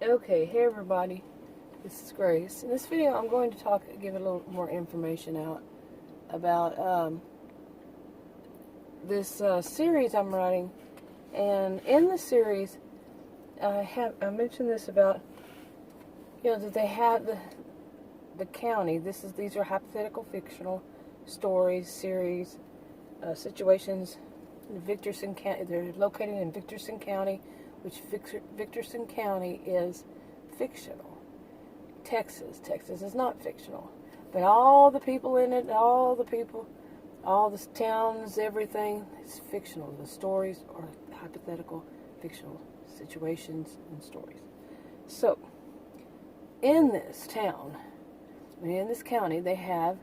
Okay, hey everybody, this is Grace. In this video I'm going to give a little more information out about this series I'm writing. And in the series I mentioned this about, that they have the county. These are hypothetical fictional stories, series, situations in Victorson County. They're located in Victorson County, which Victorson County is fictional. Texas is not fictional. But all the people in it, all the towns, everything is fictional. The stories are hypothetical, fictional situations and stories. So, in this town, in this county, they have,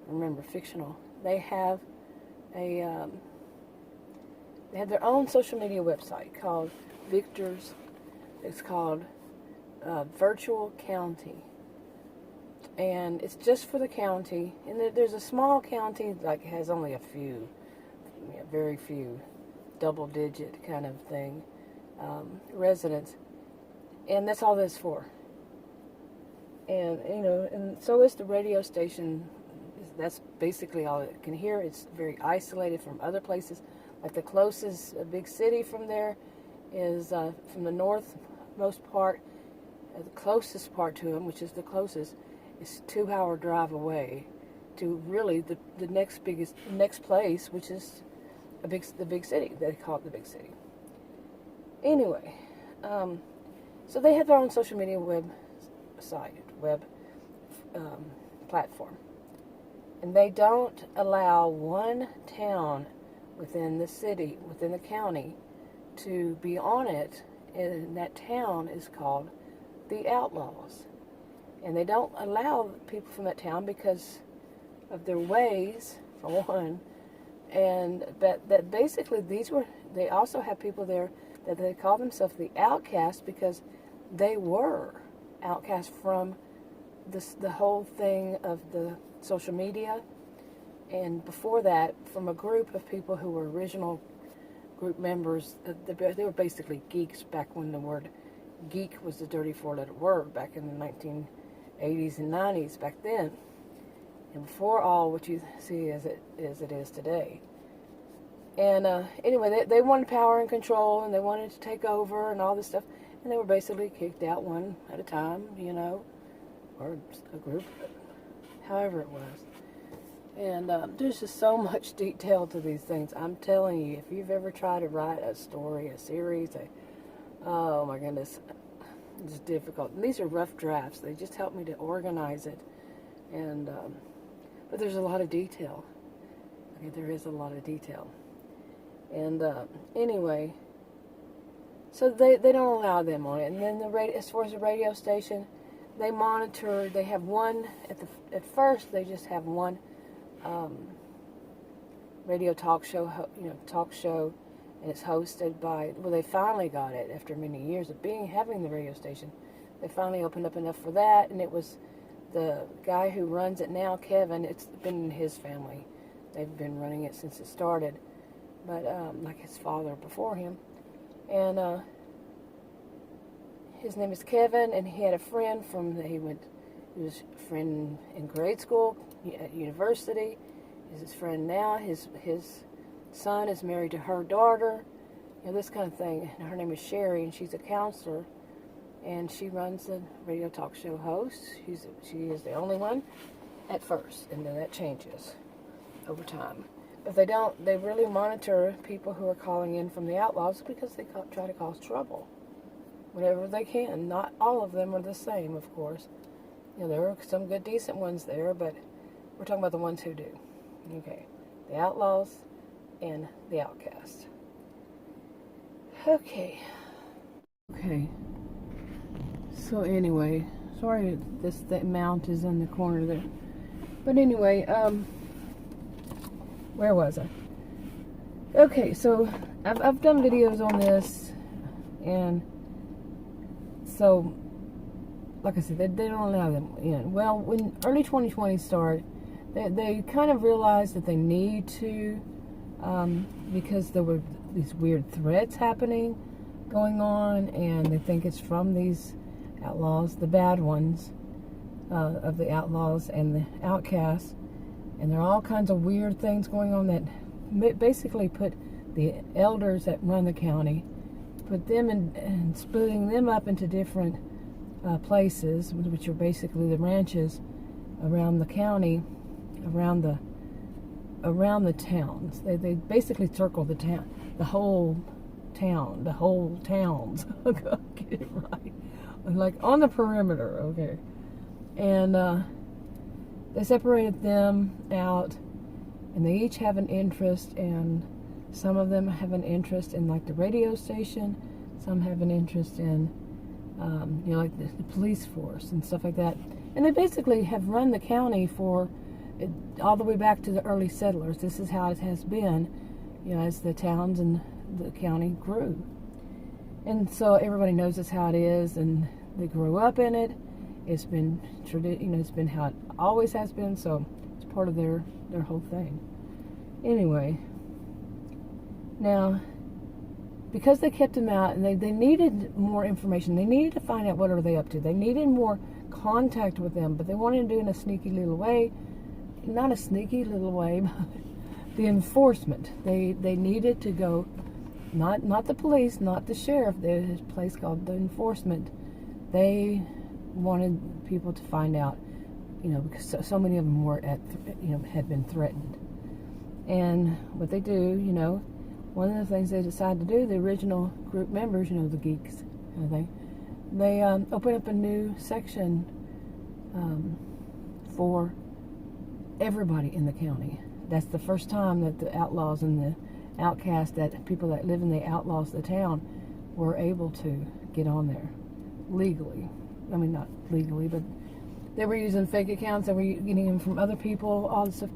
remember, fictional, they have they have their own social media website called Victor's. It's called Virtual County, and it's just for the county. And there's a small county, like it has only a few, very few, double-digit kind of thing, residents, and that's all that's for. And and so is the radio station. That's basically all it can hear. It's very isolated from other places. Like the closest big city from there is from the northmost part. The closest part to them, which is the closest, is a 2-hour drive away to really the next place, which is the big city. They call it the big city. Anyway, so they have their own social media web platform, and they don't allow one town within the city, within the county, to be on it, and that town is called the Outlaws. And they don't allow people from that town because of their ways, for one, and that basically they also have people there that they call themselves the Outcasts because they were outcasts from the whole thing of the social media, and before that from a group of people who were original group members. They were basically geeks back when the word geek was the dirty 4-letter word back in the 1980s and 90s back then, and before all what you see as it is today. And anyway, they wanted power and control, and they wanted to take over and all this stuff, and they were basically kicked out one at a time, or a group, however it was. And there's just so much detail to these things. I'm telling you, if you've ever tried to write a story, a series, oh my goodness, it's difficult. And these are rough drafts. They just help me to organize it. And but there's a lot of detail. Okay, there is a lot of detail. And anyway, so they don't allow them on it. And then as far as the radio station, they monitor. They have one at first. They just have one radio talk show, and it's hosted by. Well, they finally got it after many years of having the radio station. They finally opened up enough for that, and it was the guy who runs it now, Kevin. It's been in his family. They've been running it since it started, but like his father before him, and his name is Kevin, and he had a friend he was a friend in grade school, at university. He's his friend now. His son is married to her daughter, this kind of thing. And her name is Sherry, and she's a counselor, and she runs the radio talk show host. She is the only one at first, and then that changes over time. But they really monitor people who are calling in from the Outlaws because they try to cause trouble whenever they can. Not all of them are the same, of course. There are some good, decent ones there, but we're talking about the ones who do. Okay, the Outlaws and the Outcasts. Okay. So anyway, sorry that mount is in the corner there. But anyway, where was I? Okay, so I've done videos on this, and so, like I said, they don't allow them in. Well, when early 2020 started, they kind of realized that they need to, because there were these weird threats going on, and they think it's from these outlaws, the bad ones of the outlaws and the outcasts. And there are all kinds of weird things going on that basically put the elders that run the county, put them and splitting them up into different places, which are basically the ranches around the county, around the towns. They basically circle the town, the whole towns. Get it right. Like on the perimeter, okay. And they separated them out, and they each have an interest, and some of them have an interest in like the radio station, some have an interest in like the police force and stuff like that. And they basically have run the county for all the way back to the early settlers. This is how it has been, as the towns and the county grew. And so everybody knows that's how it is, and they grew up in it. It's been it's been how it always has been, so it's part of their whole thing. Anyway, now, because they kept them out, and they needed more information, they needed to find out what are they up to. They needed more contact with them, but they wanted to do it in a sneaky little way. Not a sneaky little way, but the enforcement. They needed to go, not the police, not the sheriff. There's a place called the enforcement. They wanted people to find out, because so many of them were had been threatened. And what they do, one of the things they decide to do, the original group members, the geeks kind of thing, they open up a new section for everybody in the county. That's the first time that the outlaws and the outcasts, that people that live in the outlaws of the town, were able to get on there legally. I mean, not legally, but they were using fake accounts. They were getting them from other people, all this stuff.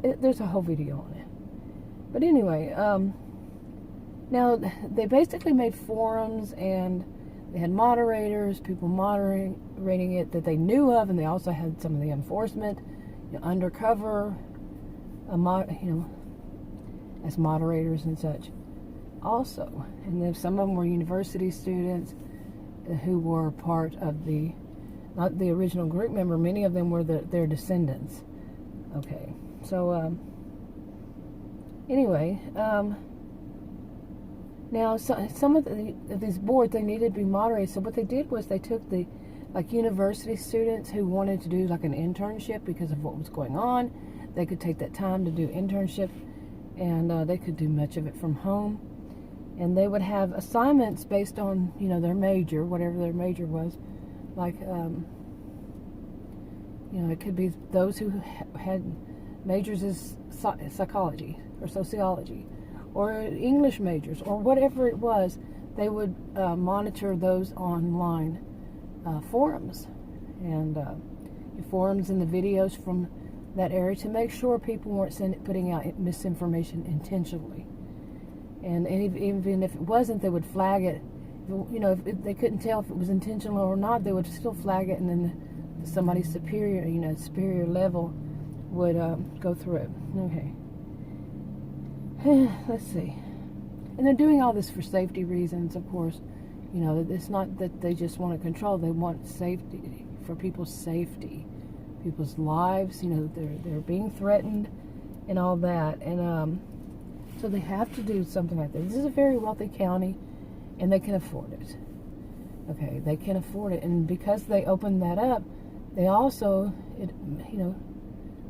There's a whole video on it. But anyway, now they basically made forums, and they had moderators, people moderating it that they knew of, and they also had some of the enforcement, undercover, as moderators and such. Also, and then some of them were university students who were part of not the original group member. Many of them were their descendants. Okay, so anyway, now some of these boards, they needed to be moderated. So what they did was they took the university students who wanted to do like an internship because of what was going on. They could take that time to do internship, and they could do much of it from home. And they would have assignments based on, their major, whatever their major was. Like, it could be those who had majors as psychology or sociology or English majors or whatever it was. They would monitor those online forums and forums and the videos from that area to make sure people weren't putting out misinformation intentionally. And even if it wasn't, they would flag it. If they couldn't tell if it was intentional or not, they would still flag it, and then somebody superior, superior level would go through it. Okay. Let's see. And they're doing all this for safety reasons, of course. It's not that they just want to control. They want safety, for people's safety, people's lives. They're being threatened and all that. And so they have to do something like this. This is a very wealthy county, and they can afford it. Okay, they can afford it. And because they opened that up, they also,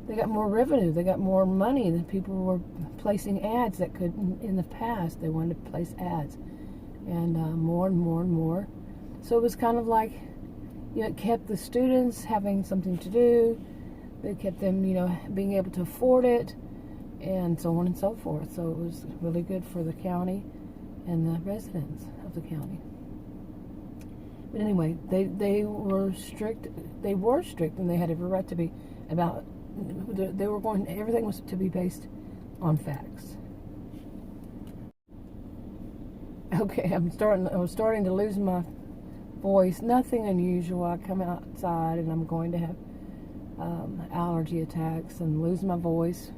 they got more revenue. They got more money than people were placing ads that couldn't in the past. They wanted to place ads. And more and more and more. So it was kind of like, it kept the students having something to do. They kept them, being able to afford it, and so on and so forth. So it was really good for the county and the residents of the county. But anyway, they were strict. They were strict, and they had every right to be about. They were going. Everything was to be based on facts. Okay, I was starting to lose my voice. Nothing unusual. I come outside and I'm going to have allergy attacks and lose my voice.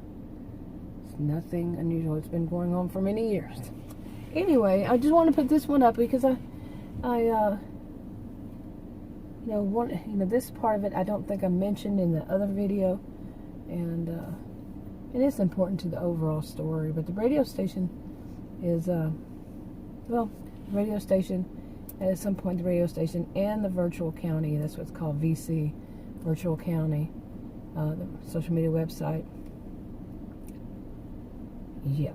It's nothing unusual. It's been going on for many years. Anyway, I just want to put this one up because this part of it I don't think I mentioned in the other video, and it is important to the overall story. But the radio station is, radio station, at some point the radio station and the virtual county, that's what's called VC, virtual county, the social media website,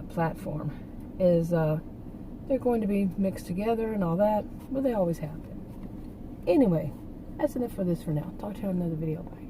platform, is, they're going to be mixed together and all that, but they always have been. Anyway, that's enough for this for now. Talk to you on another video. Bye.